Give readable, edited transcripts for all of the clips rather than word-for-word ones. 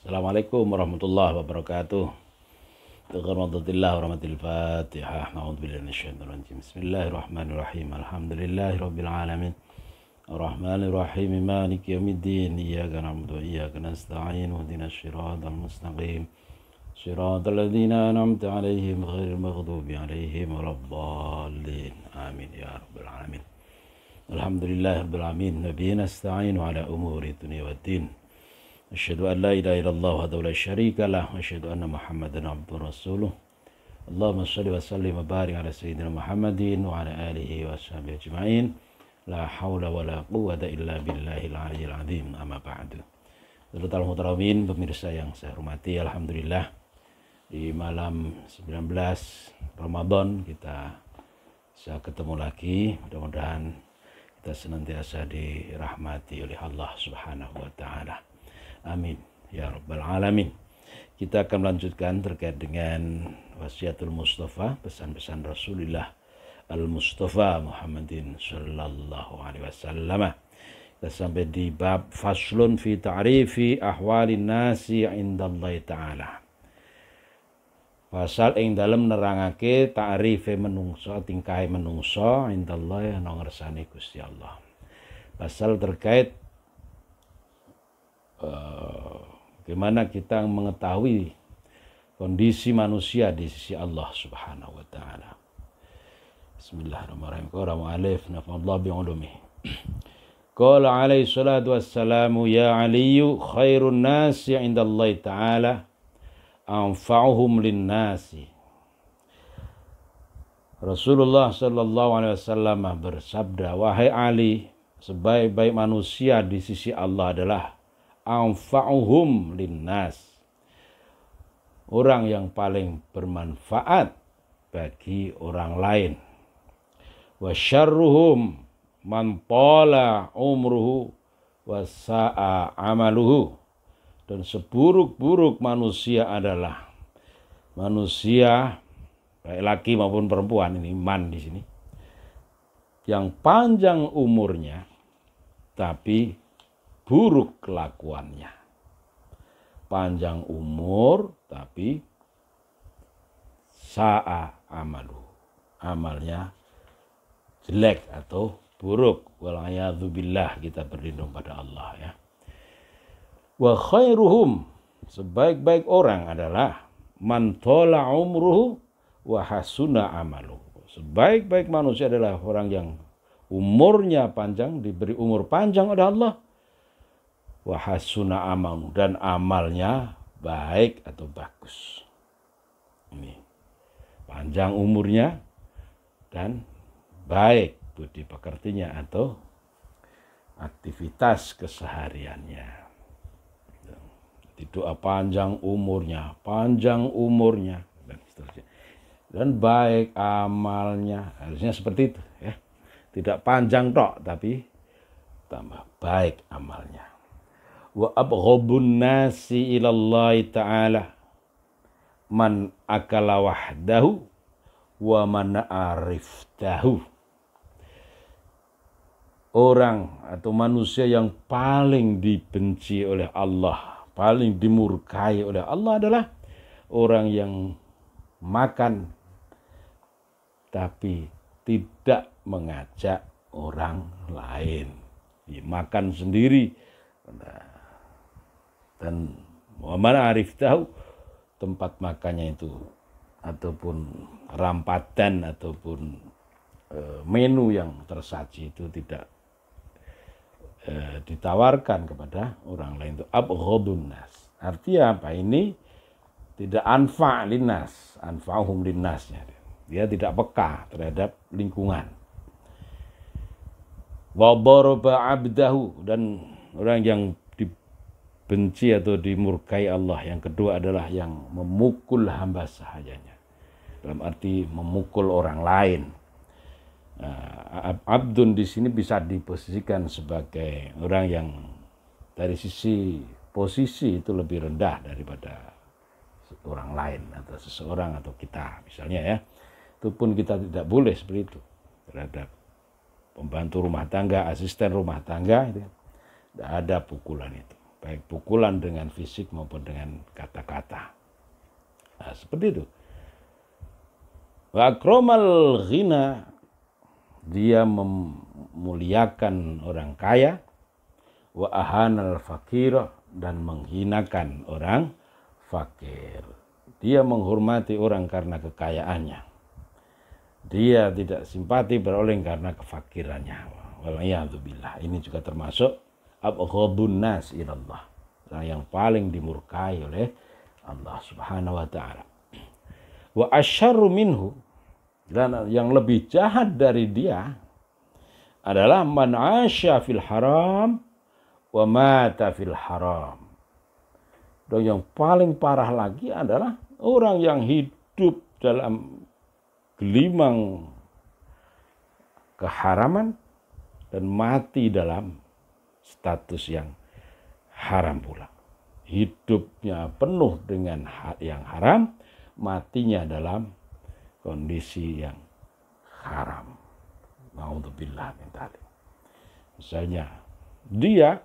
Assalamualaikum warahmatullahi wabarakatuh. Taqabbalatillah wa rahmatil Fatihah. A'udzubillahi minasyaitonir rajim. Bismillahirrahmanirrahim. Alhamdulillahirabbil alamin. Arrahmanir rahim. Maliki yaumiddin. Iyyaka na'budu wa iyyaka nasta'in. Ihdinas siratal mustaqim. Siratal ladzina an'amta 'alaihim ghairil maghdubi 'alaihim waladdallin. Amin ya rabbal alamin. Alhamdulillahirabbil alamin. Nabiyina nasta'inu 'ala umuri dunya waddin. Asyhadu an la ilaha illallah wahdahu la syarika lah wa asyhadu anna Muhammadan abduhu rasuluh. Allahumma shalli wa sallim wa barik ala sayyidina Muhammadin wa ala alihi wa sahbihi ajma'in. La haula wa la quwwata illa billahil aliyyil azim. Amma ba'du. Saudara muhtaramin, pemirsa yang saya hormati, alhamdulillah di malam 19 Ramadan kita bisa ketemu lagi. Mudah-mudahan kita senantiasa dirahmati oleh Allah Subhanahu wa taala. Amin ya rabbal alamin. Kita akan melanjutkan terkait dengan wasiatul Mustafa, pesan-pesan Rasulullah al-Mustafa Muhammadin sallallahu alaihi wasallam. Kita sampai di bab faslun fi ta'rifi ahwalin nasi indallahi ta'ala. Pasal ing dalem nerangake ta'rife menungso, tingkahe menungso indallahi ana ngersane Gusti Allah. Pasal terkait bagaimana kita mengetahui kondisi manusia di sisi Allah Subhanahu wa taala. Bismillahirrahmanirrahim. Qala mu'allif nafa'allahu bi'ulumi. Qala alaihi salatu wassalamu ya aliyu khairun nasi 'indallahi ta'ala anfa'uhum lin-nasi. Rasulullah sallallahu alaihi wasallam bersabda, wahai Ali, sebaik-baik manusia di sisi Allah adalah anfa'uhum linnas, orang yang paling bermanfaat bagi orang lain. Wa syarruhum man tala umruhu wa sa'a amaluhu, dan seburuk-buruk manusia adalah manusia baik laki maupun perempuan, ini man di sini, yang panjang umurnya tapi buruk kelakuannya. Panjang umur tapi sa'a amalu, amalnya jelek atau buruk. Walayadzubillah, kita berlindung pada Allah ya. Wa khairuhum, sebaik-baik orang adalah man tola umruhu wa hasuna amalu. Sebaik-baik manusia adalah orang yang umurnya panjang, diberi umur panjang oleh Allah, wa hasuna amal, dan amalnya baik atau bagus. Ini panjang umurnya dan baik budi pekertinya atau aktivitas kesehariannya. Jadi doa panjang umurnya dan seterusnya. Dan baik amalnya, harusnya seperti itu ya. Tidak panjang tok tapi tambah baik amalnya. Wa abghabun nasi ilallahi ta'ala man akala wahdahu wa man ariftahu. Orang atau manusia yang paling dibenci oleh Allah, paling dimurkai oleh Allah adalah orang yang makan tapi tidak mengajak orang lain. Makan sendiri. Dan Muhammad Arif tahu tempat makannya itu ataupun rampadan ataupun menu yang tersaji itu tidak ditawarkan kepada orang lain. Itu abghadun nas. Artinya apa? Ini tidak anfa' linnas, anfa'uhum linnasnya. Dia tidak peka terhadap lingkungan. Wa daraba 'abdahu, dan orang yang benci atau dimurkai Allah yang kedua adalah yang memukul hamba sahayanya, dalam arti memukul orang lain. Abdun di sini bisa diposisikan sebagai orang yang dari sisi posisi itu lebih rendah daripada orang lain atau seseorang atau kita misalnya ya. Itu pun kita tidak boleh seperti itu terhadap pembantu rumah tangga, asisten rumah tangga, itu tidak ada pukulan itu. baik pukulan dengan fisik maupun dengan kata-kata. Nah, seperti itu. Wa akramal ghina, dia memuliakan orang kaya. Wa ahanal fakir, dan menghinakan orang fakir. Dia menghormati orang karena kekayaannya. Dia tidak simpati beroleh karena kefakirannya. Waliyadzubillah. Ini juga termasuk abghadun nas ilallah, yang paling dimurkai oleh Allah Subhanahu wa taala. Wa asyarru minhu, dan yang lebih jahat dari dia adalah man asya fil haram wa mata fil haram. Dan yang paling parah lagi adalah orang yang hidup dalam gelimang keharaman dan mati dalam status yang haram pula. Hidupnya penuh dengan yang haram, matinya dalam kondisi yang haram. Na'udzubillah min dzalik. Misalnya dia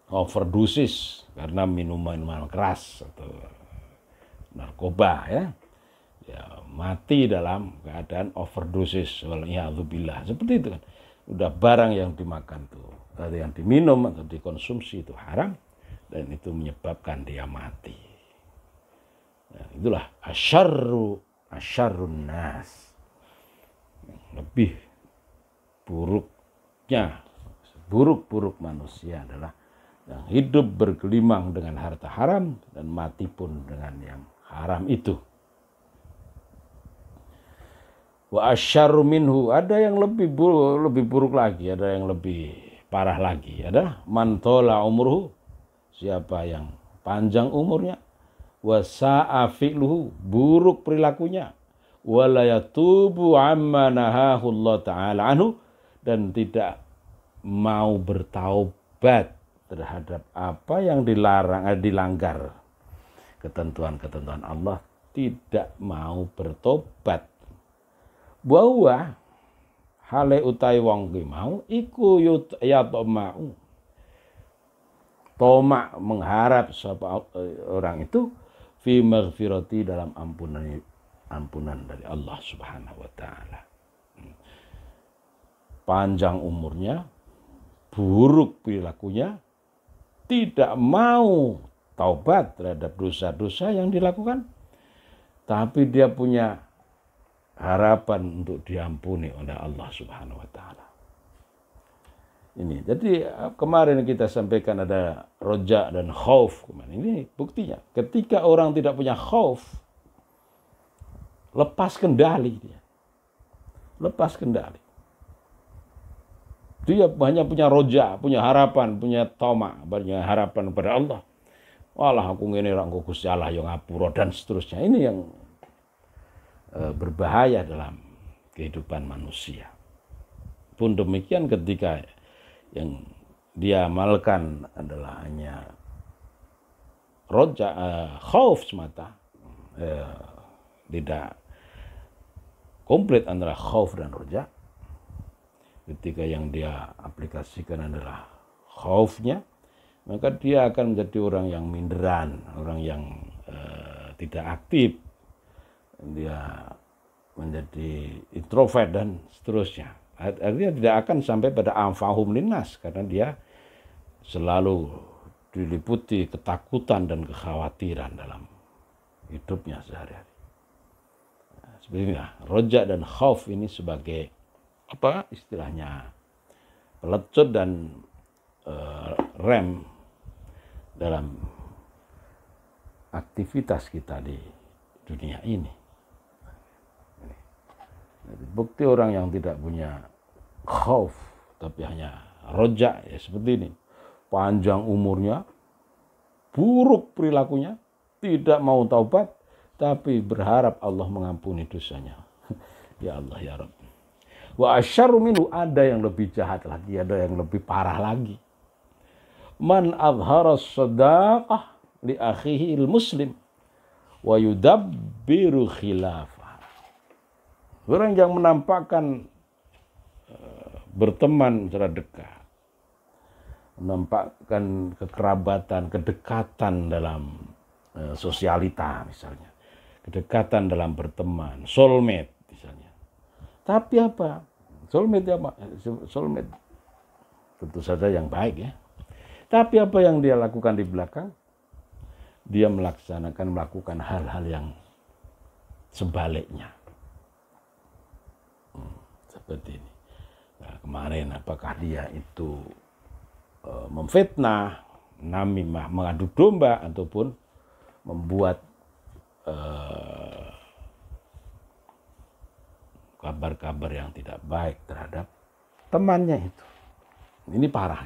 overdosis karena minuman keras atau narkoba, ya mati dalam keadaan overdosis. Waliyadzubillah. Seperti itu kan. Udah barang yang dimakan tuh, atau yang diminum atau dikonsumsi itu haram, dan itu menyebabkan dia mati. Nah, itulah asyarrun nas. Lebih buruknya, buruk-buruk manusia adalah yang hidup bergelimang dengan harta haram dan mati pun dengan yang haram itu. Wa asyarru minhu, ada yang lebih buruk lagi, ada yang lebih parah lagi. Ada man tola umruhu, siapa yang panjang umurnya, wa sa'a fi'luhu, buruk perilakunya, wa la yatubu amma nahahu Allah taala anhu, dan tidak mau bertaubat terhadap apa yang dilanggar ketentuan-ketentuan Allah, tidak mau bertobat. Bahwa hale utai wong ki mau iku ya tomau, tomak mengharap sapa orang itu fi maghfirati, dalam ampunan dari Allah Subhanahu wa taala. Panjang umurnya, buruk perilakunya, tidak mau taubat terhadap dosa-dosa yang dilakukan, tapi dia punya harapan untuk diampuni oleh Allah Subhanahu wa taala. Ini. Jadi kemarin kita sampaikan ada roja dan khauf. Ini buktinya. Ketika orang tidak punya khauf, lepas kendali dia. Lepas kendali. Dia hanya punya roja, punya harapan, punya toma, punya harapan kepada Allah. Walah aku ngene ra engko Gusti Allah yo ngapura dan seterusnya. Ini yang berbahaya dalam kehidupan manusia. Pun demikian ketika yang dia amalkan adalah hanya roja, khauf semata, tidak komplit antara khauf dan roja. Ketika yang dia aplikasikan adalah khaufnya, maka dia akan menjadi orang yang minderan, orang yang tidak aktif. Dia menjadi introvert dan seterusnya. Artinya tidak akan sampai pada anfa'uhum linnas, karena dia selalu diliputi ketakutan dan kekhawatiran dalam hidupnya sehari-hari. Sebenarnya roja dan khauf ini sebagai apa istilahnya, pelecut dan rem dalam aktivitas kita di dunia ini. Bukti orang yang tidak punya khauf tapi hanya roja, ya seperti ini. Panjang umurnya, buruk perilakunya, tidak mau taubat, tapi berharap Allah mengampuni dosanya. Ya Allah ya Rabb. Wa asyarru minhu, ada yang lebih jahat lagi, ada yang lebih parah lagi. Man adhara sadaqah li akhihi muslim wa yudabbiru khilafah. Orang yang menampakkan berteman secara dekat, menampakkan kekerabatan, kedekatan dalam sosialita misalnya, kedekatan dalam berteman, soulmate misalnya. Tapi apa? Soulmate apa? Soulmate tentu saja yang baik ya. Tapi apa yang dia lakukan di belakang? Dia melakukan hal-hal yang sebaliknya. Seperti ini. Nah, kemarin apakah dia itu memfitnah, namimah, mengadu domba, ataupun membuat kabar-kabar yang tidak baik terhadap temannya itu. Ini parah.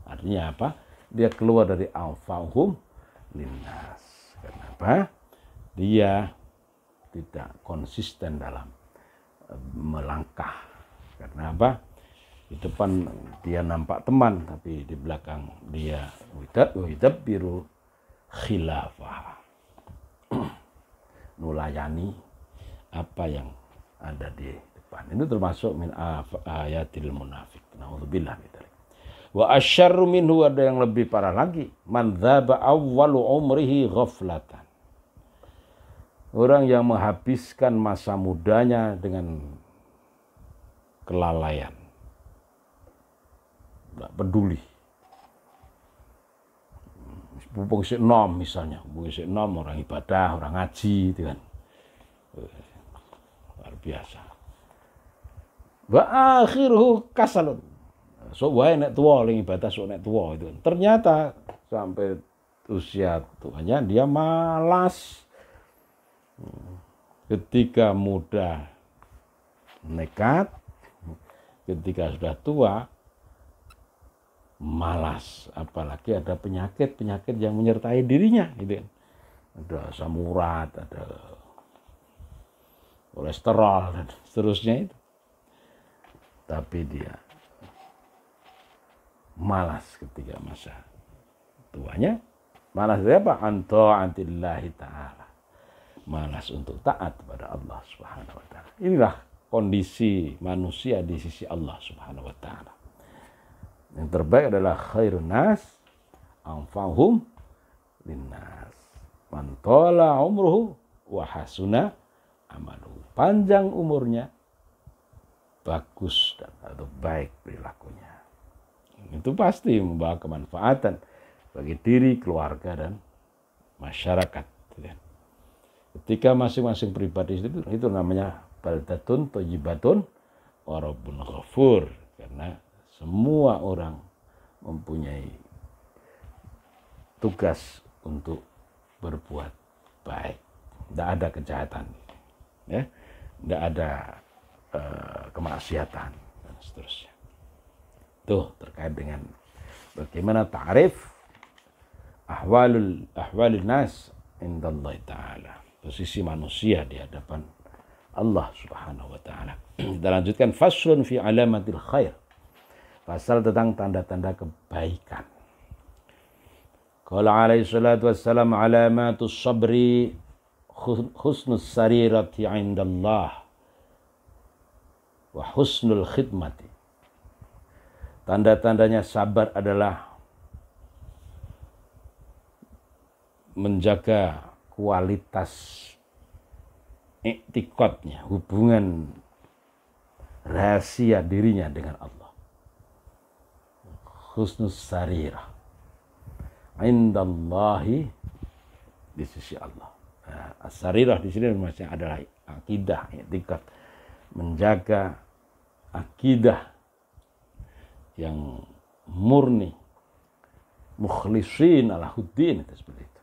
Artinya apa? Dia keluar dari anfa'uhum linnas. Kenapa? Dia tidak konsisten dalam melangkah. Karena apa? Di depan dia nampak teman, tapi di belakang dia widabbiru khilafah. Nulayani apa yang ada di depan. Itu termasuk min ayatil munafik. Na'udzubillah min dzalik. Wa asyarru minhu, ada yang lebih parah lagi. Man dzaba awwalu umrihi ghaflatan. Orang yang menghabiskan masa mudanya dengan kelalaian. Tidak peduli. Mumpung isih nom misalnya. Mumpung isih nom, orang ibadah, orang ngaji, gitu kan. Luar biasa. Wa akhiruhu kasalun. So wae nek tuwa ling ibadah sok nek tuwa itu. Ternyata sampai usia tuanya dia malas. Ketika muda nekat, ketika sudah tua malas, apalagi ada penyakit-penyakit yang menyertai dirinya gitu. Ada asam urat, ada kolesterol dan seterusnya itu. Tapi dia malas ketika masa tuanya. Malas dari apa? Anta'atillahi ta'ala. Malas untuk taat kepada Allah Subhanahu wa ta'ala. Inilah kondisi manusia di sisi Allah Subhanahu wa ta'ala. Yang terbaik adalah khairun nas anfa'uhum linnas. Man tala umruhu wa hasuna amaluhu. Panjang umurnya, bagus dan atau baik perilakunya. Itu pasti membawa kemanfaatan bagi diri, keluarga, dan masyarakat. Ketika masing-masing pribadi itu namanya baldatun thayyibatun wa rabbun ghafur. Karena semua orang mempunyai tugas untuk berbuat baik. Tidak ada kejahatan, ya, tidak ada kemaksiatan dan seterusnya. Tuh terkait dengan bagaimana ta'rif ahwalul nas indallahi ta'ala. Posisi manusia di hadapan Allah Subhanahu wa ta'ala. Kita lanjutkan faslun fi alamatil khair. Pasal tentang tanda-tanda kebaikan. Qala alaihi salatu wassalam alamatus sabri husnus sarirati indallah wa husnul khidmati. Tanda-tandanya sabar adalah menjaga kualitas iktikadnya, hubungan rahasia dirinya dengan Allah. Husnus sarirah indallahi, di sisi Allah. Nah, as-sarirah di sini maksudnya adalah akidah, iktikad, menjaga akidah yang murni, mukhlisin ala huddin, itu seperti itu.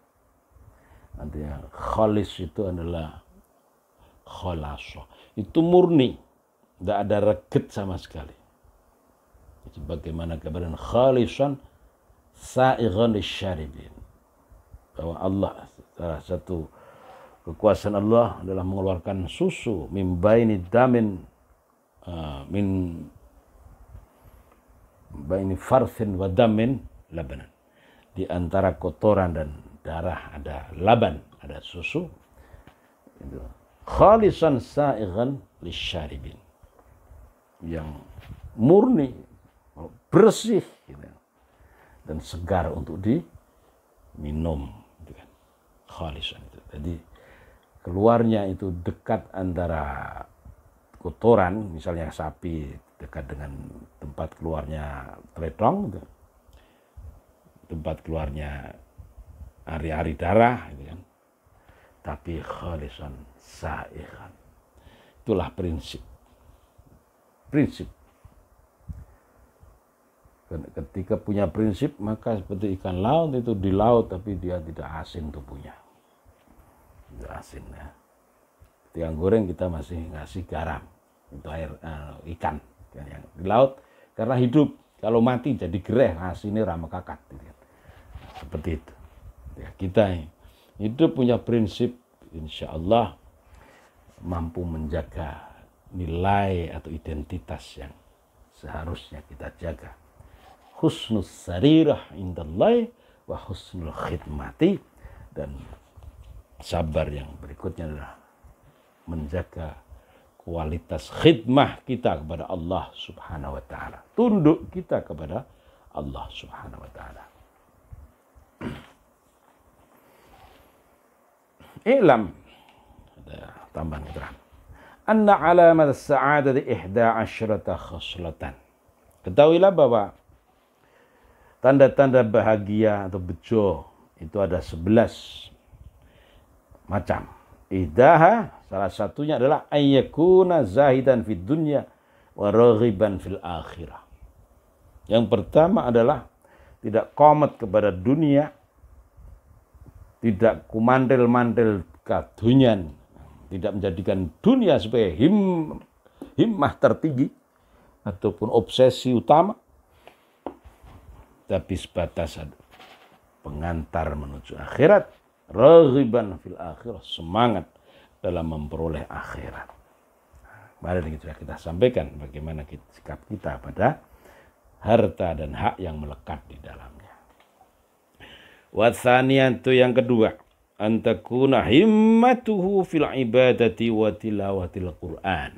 Artinya khalis itu adalah khalasa, itu murni, tidak ada reget sama sekali. Sebagaimana kabaran khalisan saighan lisyaribin, bahwa Allah, salah satu kekuasaan Allah adalah mengeluarkan susu min baini damin min baini farthin wa damin labanan. Di antara kotoran dan darah ada laban, ada susu. Itu khalisan saighan lisyaribin, yang murni, bersih gitu. dan segar untuk diminum, gitu kan. Khalisan itu. Jadi keluarnya itu dekat antara kotoran, misalnya sapi dekat dengan tempat keluarnya teledong, gitu. Tempat keluarnya ari-ari darah, gitu kan. Tapi khalisan sa'ihan. Itulah prinsip. Ketika punya prinsip, maka seperti ikan laut itu di laut tapi dia tidak asin tubuhnya. Tidak asin ya. Ketika goreng kita masih ngasih garam. Itu air ikan yang di laut karena hidup. Kalau mati jadi gereh, asinnya rama kakat. Seperti itu. Ya, kita hidup punya prinsip, insya Allah mampu menjaga nilai atau identitas yang seharusnya kita jaga. Husnul sarirah indallahi wa husnul khidmati, dan sabar yang berikutnya adalah menjaga kualitas khidmah kita kepada Allah Subhanahu wa taala. Tunduk kita kepada Allah Subhanahu wa taala. I'lam, ada tambahan keterangan. Anna alamat as-sa'adati 11 khoslatan. Ketahuilah bahwa tanda-tanda bahagia atau bejo itu ada 11 macam. Ihdaha, salah satunya adalah ayyakuna zahidan fid dunya wa raghiban fil akhirah. Yang pertama adalah tidak komat kepada dunia, tidak kumandel-mandel kadunyan, tidak menjadikan dunia sebagai himmah tertinggi ataupun obsesi utama, tapi sebatas pengantar menuju akhirat. Raghiban fil akhirah, semangat dalam memperoleh akhirat. Mari sudah kita sampaikan bagaimana sikap kita pada harta dan hak yang melekat di dalamnya. Watsaniyatu, yang kedua, antakuna himmatuhu fil ibadati wa tilawatil Qur'an.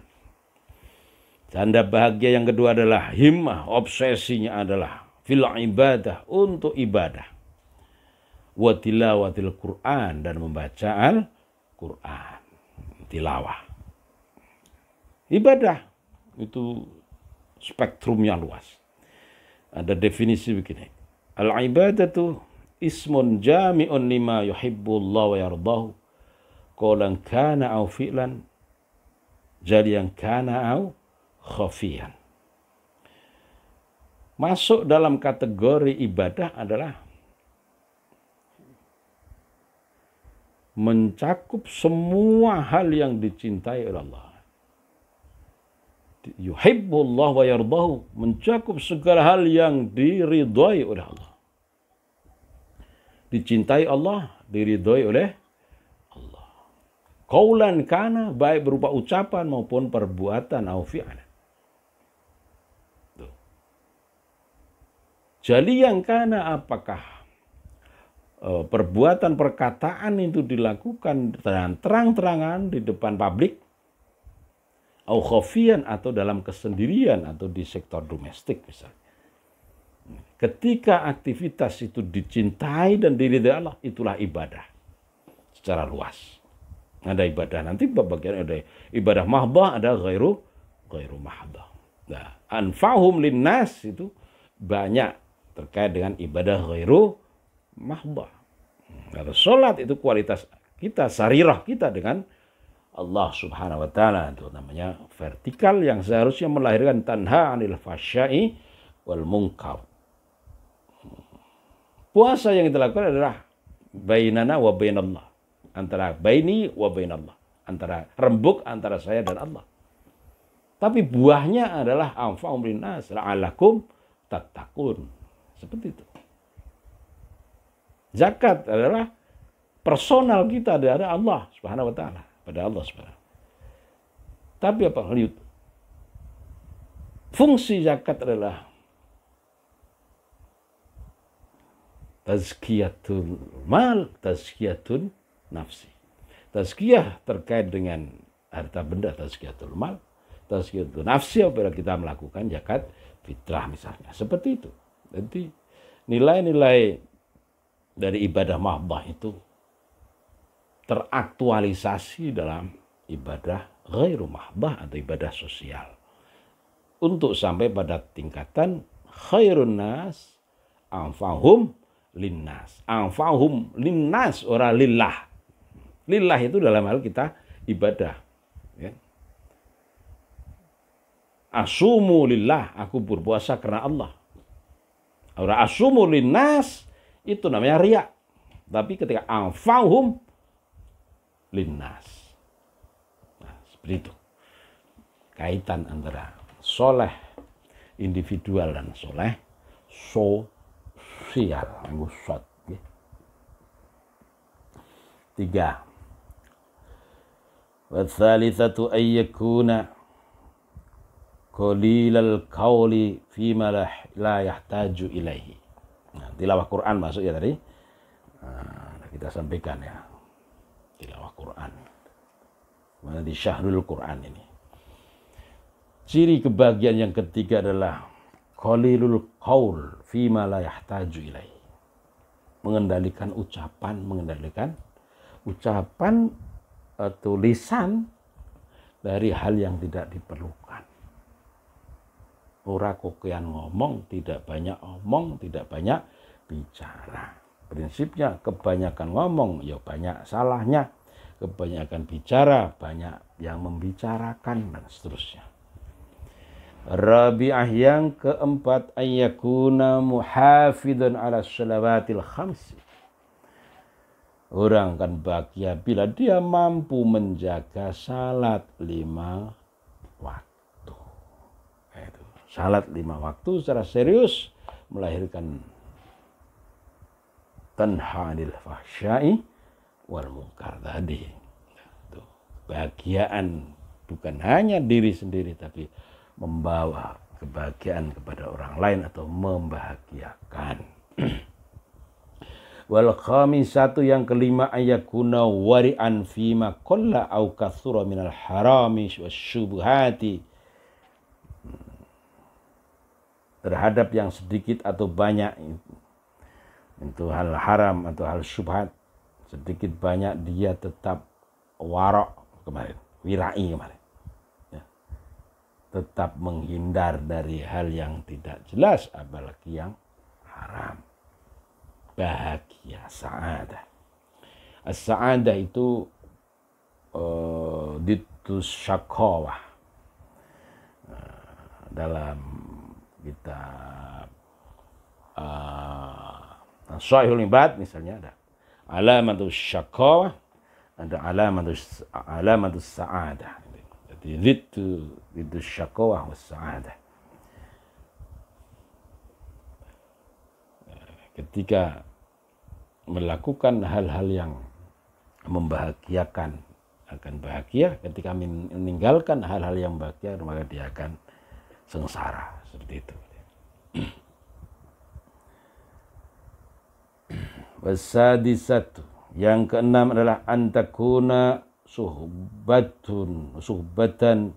Tanda bahagia yang kedua adalah himmah, obsesinya adalah fil ibadah, untuk ibadah. Wa tilawatil Qur'an, dan membaca Al-Qur'an. Tilawah. Ibadah itu spektrumnya luas. Ada definisi begini. Al-ibadatu ismun jami'un lima yuhibbullah wa yardahu. Qawlan kana au fi'lan, jadiyan kana au khafiyan. Masuk dalam kategori ibadah adalah mencakup semua hal yang dicintai oleh Allah. Yuhibbullah wa yardahu, mencakup segala hal yang diridhai oleh Allah. Dicintai Allah, diridhai oleh Allah. Qaulan kana, baik berupa ucapan maupun perbuatan au fi'lan. Jaliyan kana, apakah perbuatan perkataan itu dilakukan dengan terang-terangan di depan publik, au khafiyan, atau dalam kesendirian, atau di sektor domestik misalnya. Ketika aktivitas itu dicintai dan diridhai Allah, itulah ibadah secara luas. Ada ibadah nanti bagian ada ibadah mahdah, ada ghairu mahdah. Nah, anfa'hum linnas itu banyak terkait dengan ibadah ghairu mahdah. Kalau sholat itu kualitas kita, sarirah kita dengan Allah Subhanahu wa taala, itu namanya vertikal yang seharusnya melahirkan tanha 'anil fahsya'i wal munkar. Puasa yang kita lakukan adalah bainana wa bainallah, antara baini wa bainallah, antara rembuk antara saya dan Allah. Tapi buahnya adalah anfa'um linnas la'alakum tattaqun. Seperti itu. Zakat adalah personal kita dari Allah Subhanahu wa taala, pada Allah Subhanahu. Tapi apa? Fungsi zakat adalah tazkiyatul mal, tazkiyatun nafsi. Tazkiyah terkait dengan harta benda, tazkiyatul mal, tazkiyatul nafsi apabila kita melakukan zakat fitrah misalnya. Seperti itu. Jadi nilai-nilai dari ibadah mahdah itu teraktualisasi dalam ibadah ghairu mahdah atau ibadah sosial. Untuk sampai pada tingkatan khairun nas anfa'hum linnas. Anfa'hum linnas ora lillah. Lillah itu dalam hal kita ibadah. Ya. Asumu lillah, aku berpuasa karena Allah. Ora asumu linnas itu namanya riya. Tapi ketika anfa'hum linnas. Nah, seperti itu. Kaitan antara soleh individual dan soleh sosial. Angusot. 3. Watsalitsatu ayyakuna qalilal qawli fima la yahtaju ilaihi. Nah, tilawah Quran masuk ya tadi. Nah, kita sampaikan ya. Tilawah Quran. Mana di syahrul Quran ini. Ciri kebahagiaan yang ketiga adalah qalilul qaul fima la yahtaju ilaihi. Mengendalikan ucapan tulisan dari hal yang tidak diperlukan. Ora kokean ngomong, tidak banyak omong, tidak banyak bicara. Prinsipnya kebanyakan ngomong ya banyak salahnya, kebanyakan bicara banyak yang membicarakan dan seterusnya. Rabi'ah yang keempat ayyakuna muhafidun ala shalawatil khamsi. Orang akan bahagia bila dia mampu menjaga salat 5 waktu. Itu. Salat 5 waktu secara serius melahirkan tanha 'anil fahsya'i wal munkar tadi. Itu. Kebahagiaan bukan hanya diri sendiri tapi membawa kebahagiaan kepada orang lain atau membahagiakan. Wal khamisatu yang kelima ayakuna wari'an fima qalla au katsura minal harami wasyubhati. Terhadap yang sedikit atau banyak itu hal haram atau hal syubhat, sedikit banyak dia tetap warok kemarin, wirai kemarin. Ya. Tetap menghindar dari hal yang tidak jelas apalagi yang haram. Bahagia, sa'adah. As-sa'adah itu ditus syakawah. Dalam kitab Sahihul Ibad misalnya ada alamatus syakawah, ada alamatus sa'adah. Jadi ditus syakawah was sa'adah. Ketika melakukan hal-hal yang membahagiakan akan bahagia, ketika meninggalkan hal-hal yang bahagia maka dia akan sengsara, seperti itu. Wasadisatu yang keenam adalah antakuna suhbatan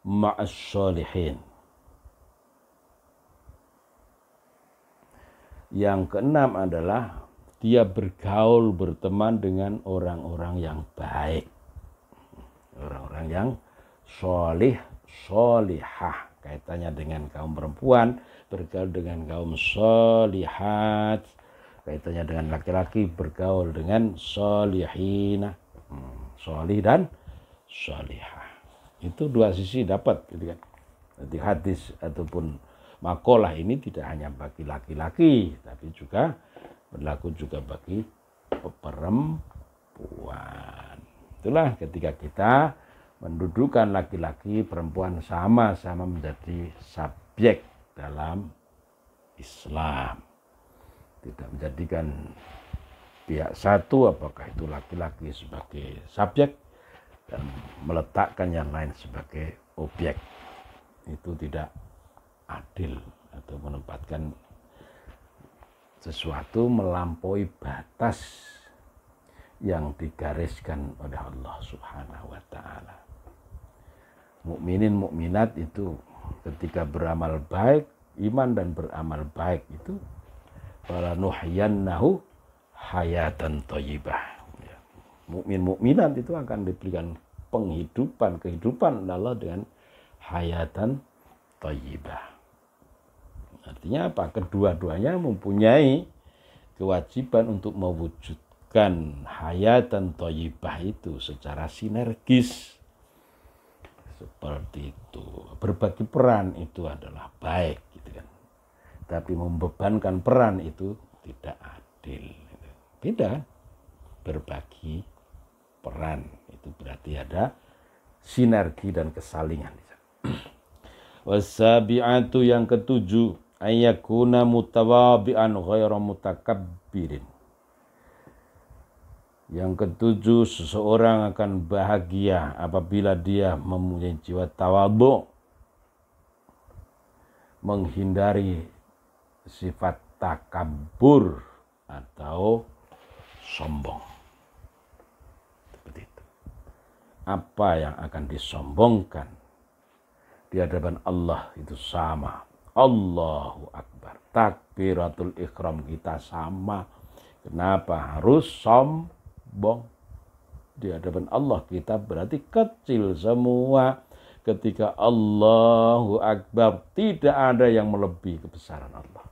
ma'as sholihin. Yang keenam adalah dia bergaul, berteman dengan orang-orang yang baik. Orang-orang yang solih, solihah. Kaitannya dengan kaum perempuan, bergaul dengan kaum solihat. Kaitannya dengan laki-laki, bergaul dengan solihina. Solih dan solihah. Itu dua sisi dapat. Gitu kan. Jadi hadis ataupun makalah ini tidak hanya bagi laki-laki, tapi juga berlaku juga bagi perempuan. Itulah ketika kita mendudukan laki-laki, perempuan sama-sama menjadi subjek dalam Islam. Tidak menjadikan pihak satu, apakah itu laki-laki sebagai subjek, dan meletakkan yang lain sebagai objek. Itu tidak adil atau menempatkan sesuatu melampaui batas yang digariskan oleh Allah Subhanahu wa taala. Mukminin mukminat itu ketika beramal baik, iman dan beramal baik itu wala nuhyiyannahu hayatan thayyibah. Ya. Mukminat itu akan diberikan kehidupan Allah dengan hayatan thayyibah. Artinya apa? Kedua-duanya mempunyai kewajiban untuk mewujudkan hayatan thayyibah itu secara sinergis. Seperti itu. Berbagi peran itu adalah baik, gitu kan. Tapi membebankan peran itu tidak adil. Beda kan? Berbagi peran itu berarti ada sinergi dan kesalingan. Wasabi'atu yang ketujuh, ayyakuna mutawabi'an ghairu mutakabbirin. Yang ketujuh, seseorang akan bahagia apabila dia mempunyai jiwa tawadhu, menghindari sifat takabur atau sombong. Seperti itu. Apa yang akan disombongkan di hadapan Allah itu sama. Allahu Akbar. Takbiratul ihram kita sama. Kenapa harus sombong? Di hadapan Allah kita berarti kecil semua. Ketika Allahu Akbar, tidak ada yang melebihi kebesaran Allah.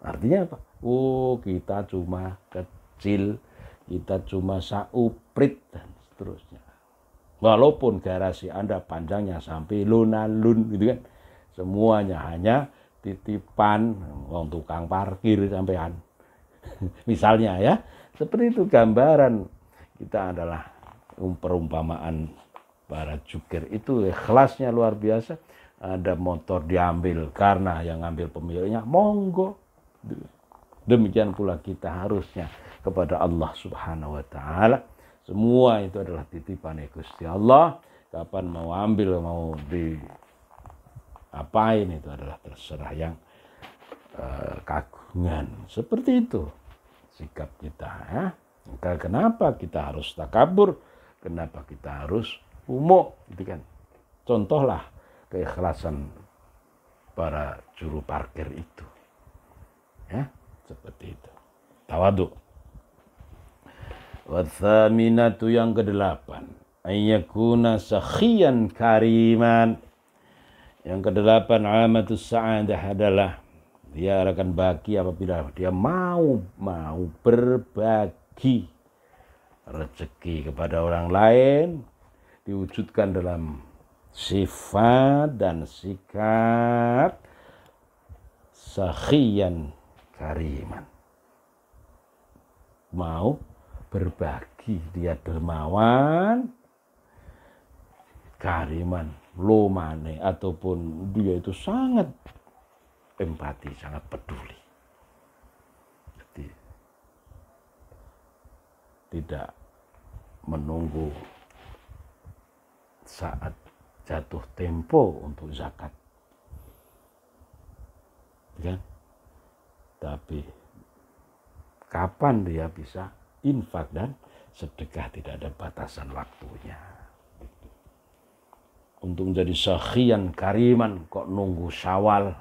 Artinya apa? Oh, kita cuma kecil, kita cuma sauprit dan seterusnya. Walaupun garasi Anda panjangnya sampai lunalun gitu kan. Semuanya hanya titipan wong tukang parkir sampean. Misalnya ya, seperti itu gambaran kita adalah perumpamaan para jukir itu ikhlasnya luar biasa. Ada motor diambil karena yang ngambil pemiliknya, monggo. Demikian pula kita harusnya kepada Allah Subhanahu wa taala. Semua itu adalah titipan Gusti Allah. Kapan mau ambil, mau diapain itu adalah terserah yang kagungan. Seperti itu sikap kita ya. Maka kenapa kita harus takabur? Kenapa kita harus umuk? Gitu kan. Contohlah keikhlasan para juru parkir itu. Ya, seperti itu. Tawadhu. Wathaminatu yang kedelapan, ayyakuna sakhiyan kariman. Yang kedelapan, alamatus sa'adah adalah dia akan bahagia apabila dia mau berbagi rezeki kepada orang lain, diwujudkan dalam sifat dan sikap sakhiyan kariman. Mau berbagi, dia dermawan, kariman, lomane, ataupun dia itu sangat empati, sangat peduli. Jadi tidak menunggu saat jatuh tempo untuk zakat, ya. Tapi kapan dia bisa infak dan sedekah, tidak ada batasan waktunya. Untuk menjadi sakhiyan kariman kok nunggu Syawal,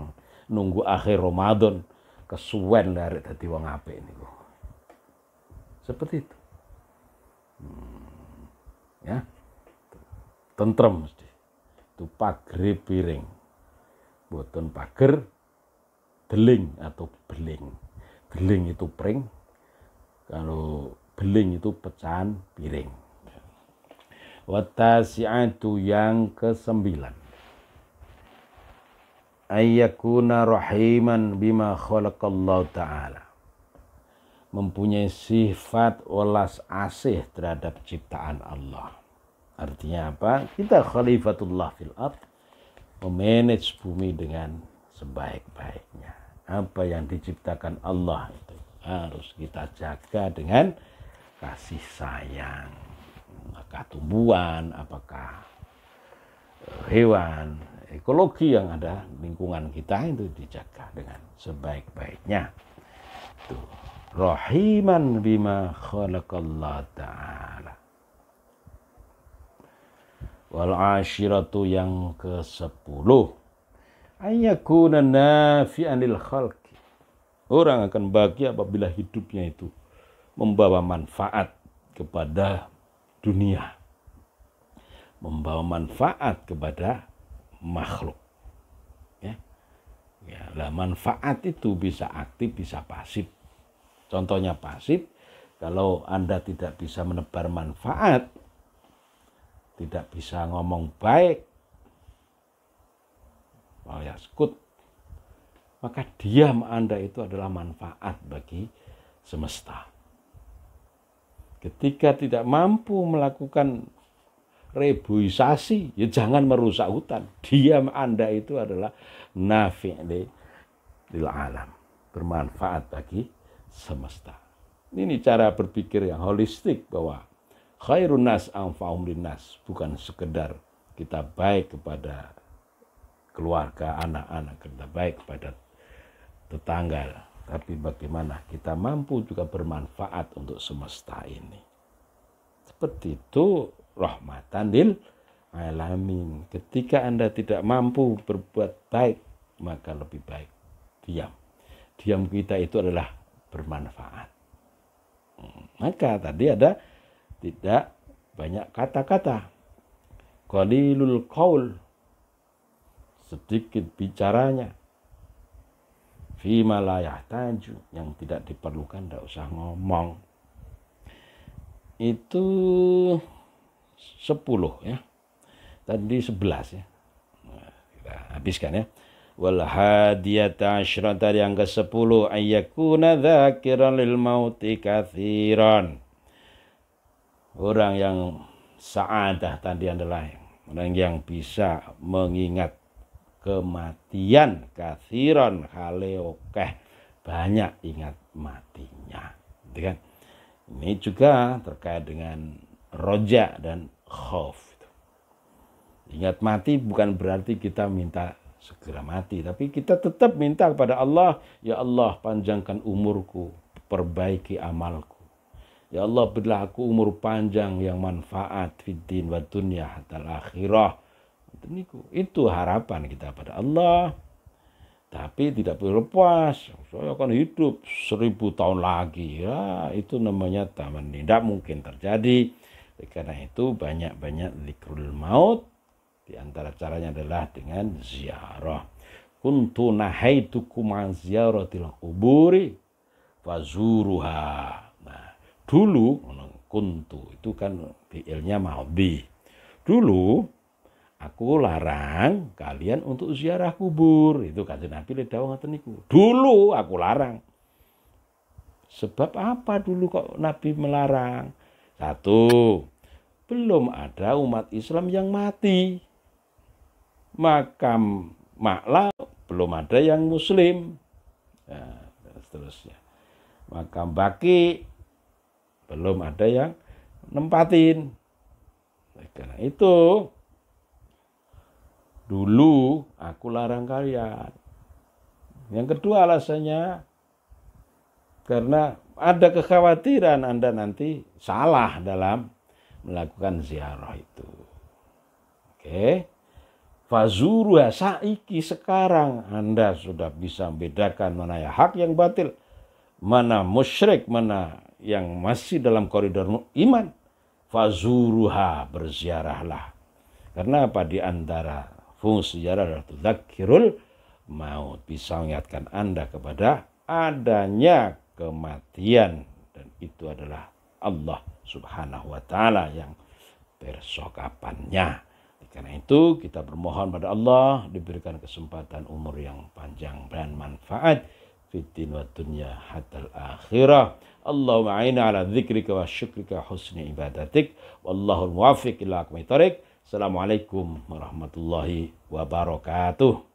nunggu akhir Ramadan, kesuwen dari dadi wong apik niku. Seperti itu. Ya. Tentrem mesti. Itu pagere piring. Boten pager deling atau beling. Deling itu pring. Kalau beling itu pecahan piring. Watasi'atu yang ke-9. Ayyakuna rahiman bima khalaqallahu ta'ala. Mempunyai sifat welas asih terhadap ciptaan Allah. Artinya apa? Kita khalifatullah fil ardh, memanage bumi dengan sebaik-baiknya. Apa yang diciptakan Allah itu harus kita jaga dengan kasih sayang. Apakah tumbuhan, apakah hewan, ekologi yang ada lingkungan kita itu dijaga dengan sebaik-baiknya. Itu rahiman bima khalaqallahu ta'ala. Wal ashiratu yang ke-10, ayyakuna nafi'an lil khalqi, Orang akan bahagia apabila hidupnya itu membawa manfaat kepada dunia, membawa manfaat kepada makhluk. Lah manfaat itu bisa aktif, bisa pasif. Contohnya pasif, kalau Anda tidak bisa menebar manfaat, tidak bisa ngomong baik, yaskut, maka diam Anda itu adalah manfaat bagi semesta. Ketika tidak mampu melakukan reboisasi, ya jangan merusak hutan. Diam Anda itu adalah nafi' lil alam, bermanfaat bagi semesta. Ini cara berpikir yang holistik, bahwa khairun nas anfa'uhum linnas, bukan sekedar kita baik kepada keluarga, anak-anak, kita baik kepada tetangga, tapi bagaimana kita mampu juga bermanfaat untuk semesta ini. Seperti itu rahmatan lil alamin. Ketika Anda tidak mampu berbuat baik, maka lebih baik diam. Diam kita itu adalah bermanfaat. Maka tadi ada tidak banyak kata-kata. Qalilul qaul, sedikit bicaranya. Fima la yahtaju, yang tidak diperlukan tidak usah ngomong. Itu 10 ya. Tadi 11 ya. Nah, kita habiskan ya. Wal hadiyata asyrata, yang ke-10, ayyakuna dzakiran lil mauti katsiran. Orang yang sa'adah tadi adalah orang yang bisa mengingat kematian, katsiran, hale okeh, banyak ingat matinya. Gitu kan? Ini juga terkait dengan roja dan khauf. Ingat mati bukan berarti kita minta segera mati, tapi kita tetap minta kepada Allah, ya Allah panjangkan umurku, perbaiki amalku. Ya Allah berilah aku umur panjang yang manfaat fiddin wa dunya hatal akhirah. Itu harapan kita pada Allah. Tapi tidak perlu lepas, saya akan hidup 1000 tahun lagi. Ya, itu namanya taman. Tidak mungkin terjadi. Karena itu banyak-banyak zikrul maut. Di antara caranya adalah dengan ziarah. Kuntu nahaitukum an ziyaratil quburi fazuruha. Nah, dulu kuntu itu kan fi'ilnya madhi. Dulu aku larang kalian untuk ziarah kubur. Itu kata Nabi dawuh ngoten niku. Dulu aku larang. Sebab apa dulu kok Nabi melarang? Satu, belum ada umat Islam yang mati. Makam makla belum ada yang muslim. Nah, seterusnya. Makam baki belum ada yang nempatin. Karena itu dulu aku larang kalian. Yang kedua alasannya karena ada kekhawatiran Anda nanti salah dalam melakukan ziarah itu. Oke. Fazuruha, saiki sekarang Anda sudah bisa membedakan mana yang hak yang batil, mana musyrik, mana yang masih dalam koridor iman. Fazuruha, berziarahlah. Karena apa? Di antara fungsi ziarah adalah tudzakirul maut, bisa mengingatkan Anda kepada adanya kematian, dan itu adalah Allah Subhanahu wa taala yang persokapannya. Karena itu kita bermohon pada Allah diberikan kesempatan umur yang panjang dan manfaat fiddin wa dunya hatal akhirah. Allahumma a'inna ala dzikrika wa syukrika husni ibadatik. Wallahul muwaffiq ila aqwamit thoriq. Assalamualaikum warahmatullahi wabarakatuh.